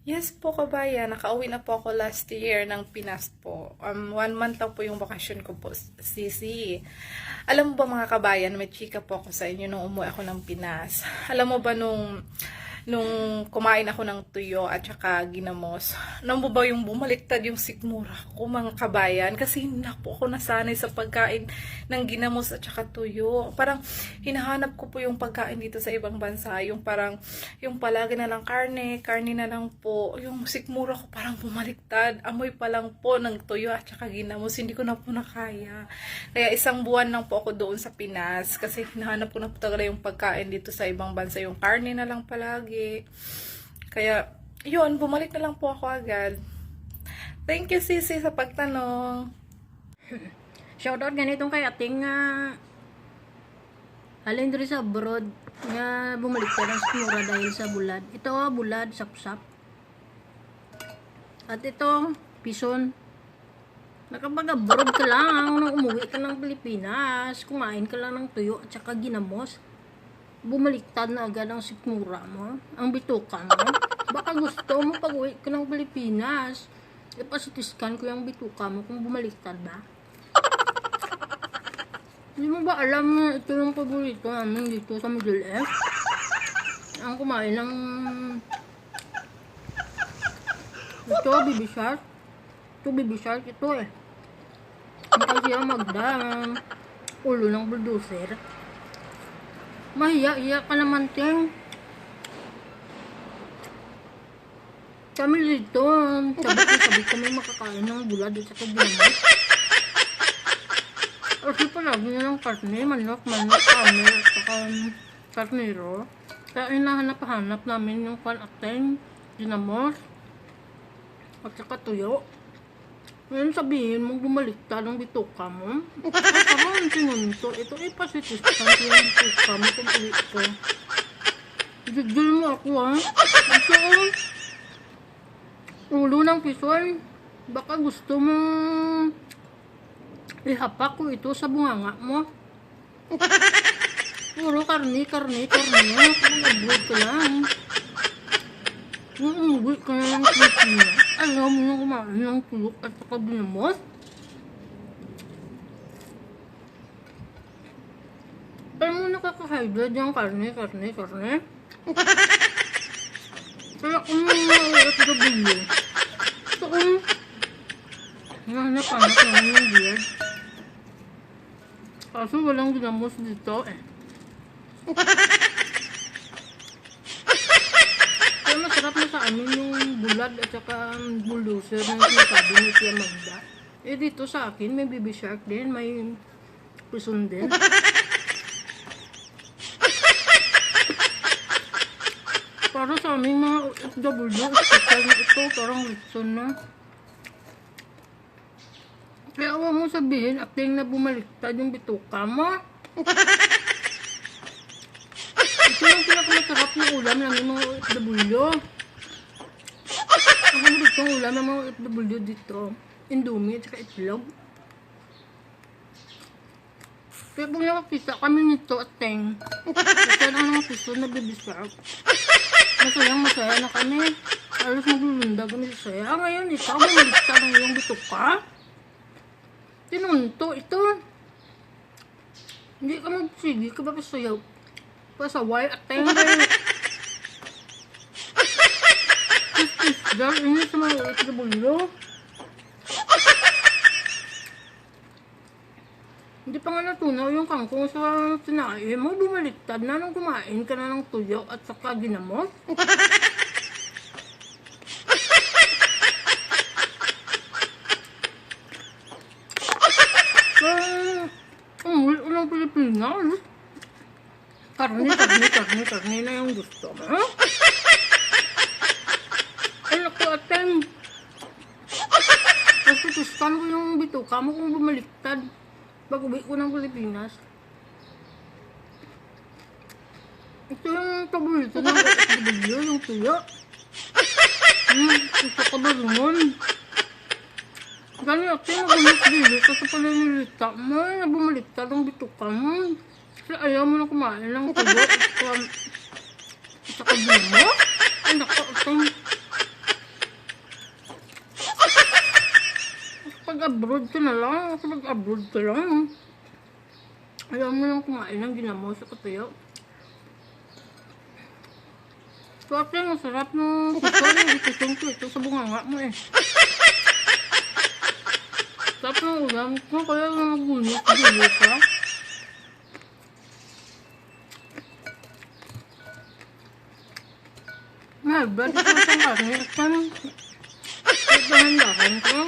Yes po kabayan, nakauwi na po ako last year ng Pinas po. 1 month lang po yung bakasyon ko po, sisi. Alam mo ba mga kabayan, may chika po ako sa inyo nung umuwi ako ng Pinas. Alam mo ba nung kumain ako ng tuyo at saka ginamos, alam mo ba yung bumaliktad yung sikmura ko mga kabayan? Kasi hindi na po ako nasanay sa pagkain ng ginamos at saka tuyo. Parang hinahanap ko po yung pagkain dito sa ibang bansa, yung parang yung palagi na lang karne na lang po. Yung sikmura ko parang bumaliktad. Amoy pa lang po ng tuyo at saka ginamos, hindi ko na po nakaya. Kaya 1 buwan lang po ako doon sa Pinas kasi hinahanap ko na po talaga yung pagkain dito sa ibang bansa, yung karne na lang palagi. Kaya, yun, bumalik na lang po ako agad. Thank you, Sisi, sa pagtanong. Shoutout ganitong kay ating alin diri sa abroad nga bumalik ka ng mura dahil sa bulad. Ito, bulad, sapsap. At ito, pison. Nakapag-abroad ka lang, nung umuwi ka ng Pilipinas, kumain ka lang ng tuyo at saka ginamos. Bumaliktad na agad ang sikmura mo, ang bituka mo. Baka gusto mo pag uwi ka ng Pilipinas, ipasitiskan ko yung bituka mo kung bumaliktad ba. Hindi mo ba alam na ito yung paborito namin dito sa Middle East? Ang kumain ng ito, baby shark. Ito, baby shark, ito eh. Ang kasi ang magda, ulo ng bulldozer. Mahiya-hiya ka naman, Ting. Kami dito, sabi kami makakain ng bulad at saka ginamit. Kasi palagi na ng karne, manok, kami, at saka karnero. Kaya hinahanap-hanap namin yung pan-ateng, ginamos, at saka tuyo. Ngayon sabihin mong bumaliktad ang bituka mo. Karoon sinunto. Ito ay pasitiskan ko yung bituka mo kung ulit ko. Gigil mo ako ha. Ito ay ulo ng pison. Baka gusto mong ihapak ko ito sa bunganga mo. Puro karni. Mag-abroad ka lang. Umuwi ka na ng Pilipinas. Ayaw mo nang kumain ng tuyo at saka ginamos? Alam mo nakaka-hybrid yung karne. Kaya kung maulat ka bilo, ito kung nahanap-hanap namin yung beard. Kaso walang ginamos dito eh. Masarap na sa amin yung bulad at saka bulldozer na sinasabi ni Tia Magda. Eh dito sa akin may baby shark din, may pison din. Para sa aming mga OFW, special ito, parang Ritson na. Kaya awa mo sabihin, acting na bumaliktad yung bituka mo. Ito yung pinakamasarap na ulam ng mga OFW. Ang gusto ng ulam ng mga OFW dito, Indomie at saka itlog. Kaya pag nakakita kami nito at Teng, kasi lang mga piso na baby shark. Masaya na kami. Alos maglulunda kami sa saya. Ngayon, ikaw bumaliktad ng iyong bituka. Tinunto ito. Hindi ka magsigi ka ba pasayaw? Pasaway at Teng. Dahil ini sa mga OFW. Hindi pa nga natunaw yung kangkong sa sinain mo. Bumaliktad na nung kumain ka na ng tuyo at saka ginamos. Umuwi ko ng Pilipinas. Karne na yung gusto mo. Ay, naku, Ateng. Kasi tuskan ko yung bituka mo kung bumaliktad. Pag-uwi ko ng Pilipinas. Ito yung paborito ng OFW, yung tuyo. Ito ka ba naman? Gano'n Ateng, nagulit dito. Kasi pala nilita mo, bumaliktad ang bituka mo. Kasi ayaw mo na kumain ng tuyo. At saka mo? Ay, naku, Ateng. nag-abroad ka na lang. Kasi nag-abroad ka lang. Ayaw mo lang kumain ng ginamos sa katuyo. So, ate, masarap ng picture. Itisong ko ito sa bunganga mo eh. Sarap ng ulam ko. Kaya nag-gulit ka. Mahal ba? Ito sa karne. At kan, dahan-dahan ko.